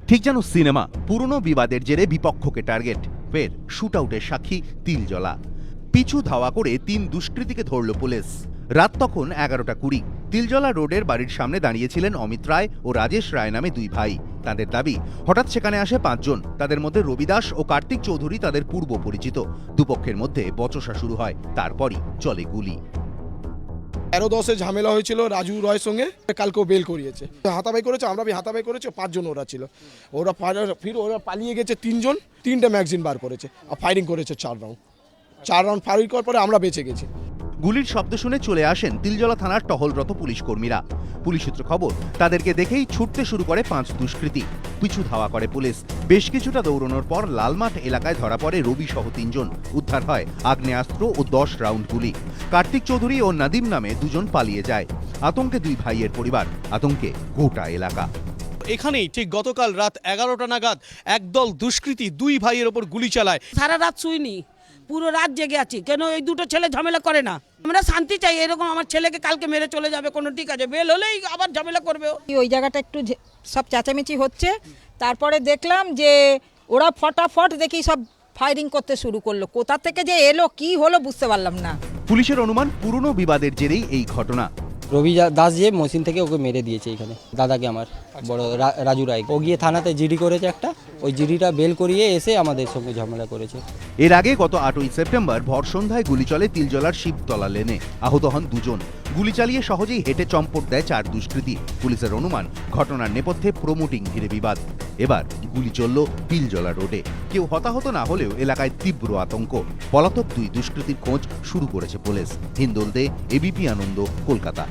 ঠিক যেন সিনেমা, পুরনো বিবাদের জেরে বিপক্ষকে টার্গেট, ফের শুট আউটের সাক্ষী তিলজলা। পিছু ধাওয়া করে ৩ দুষ্কৃতীকে ধরল পুলিশ। রাত তখন 11:20। তিলজলা রোডের বাড়ির সামনে দাঁড়িয়েছিলেন অমিত রায় ও রাজেশ রায় নামে 2 ভাই। তাদের দাবি, হঠাৎ সেখানে আসে 5 জন। তাদের মধ্যে রবি দাস ও কার্তিক চৌধুরী তাদের পূর্ব পরিচিত। দুপক্ষের মধ্যে বচসা শুরু হয়, তারপরই চলে গুলি। 13-10 ঝামেলা হয়েছিল রাজু রয়ের সঙ্গে, কালকেও বেল করিয়েছে, হাতাবাই করেছে, আমরা হাতাবাই করেছে, 5 জন ওরা ছিল। ওরা পালিয়ে গেছে 3 জন, 3টে ম্যাগজিন বার করেছে আর ফায়ারিং করেছে 4 রাউন্ড ফায়ারিং করার পরে আমরা বেঁচে গেছি। গুলির শব্দ শুনে চলে আসেন তিলজলা থানার টহলরত পুলিশ কর্মীরা। পুলিশ সূত্র খবর, তাদেরকে দেখেই ছুটতে শুরু করে 5 দুষ্কৃতী। পিছু ধাওয়া করে পুলিশ। বেশ কিছুটা দৌড়ানোর পর লালমাঠ এলাকায় ধরা পড়ে রবি সহ 3 জন। উদ্ধার হয় আগ্নেয়াস্ত্র ও 10 রাউন্ড গুলি। কার্তিক চৌধুরী ও নাদিম নামে 2 জন পালিয়ে যায়। আতঙ্কে 2 ভাইয়ের পরিবার, আতঙ্কে গোটা এলাকা। এখানেই ঠিক গতকাল রাত 11টা নাগাদ একদল দুষ্কৃতী 2 ভাইয়ের ওপর গুলি চালায়। সারা রাত শুইনি, পুরো রাত জেগে আছি। কেন এই দুটো ছেলে ঝামেলা করে না? আমরা শান্তি চাই। এরকম আমার ছেলেকে কালকে মেরে চলে যাবে, কোনো ঠিক আছে, বেল হলেই আবার ঝামেলা করবে। ওই জায়গাটা একটু সব চেঁচামেচি হচ্ছে, তারপরে দেখলাম যে ওরা ফটাফট দেখি সব ফায়ারিং করতে শুরু করলো। কোথা থেকে যে এলো কি হলো বুঝতে পারলাম না। পুলিশের অনুমান, পুরনো বিবাদের জেরেই এই ঘটনা। রবি দাস যে মসিন থেকে ওকে মেরে দিয়েছে এখানে, দাদাকে আমার বড় রাজু রায়। ও গিয়ে থানাতে জিডি করেছে একটা, ওই জিডিটা বেল করিয়ে এসে আমাদের সঙ্গে ঝামেলা করেছে। এর আগে গত 8ই সেপ্টেম্বর ভর সন্ধ্যায় গুলি চলে তিলজলার শিবতলা লেনে। আহত হন 2 জন। গুলি চালিয়ে সহজেই হেঁটে চম্পট দেয় 4 দুষ্কৃতী। পুলিশের অনুমান, ঘটনার নেপথ্যে প্রমোটিং ঘিরে বিবাদ। এবার গুলি চলল তিলজলা রোডে। কেউ হতাহত না হলেও এলাকায় তীব্র আতঙ্ক। পলাতক 2 দুষ্কৃতীর খোঁজ শুরু করেছে পুলিশ। হিন্দোল দে, এবিপি আনন্দ, কলকাতা।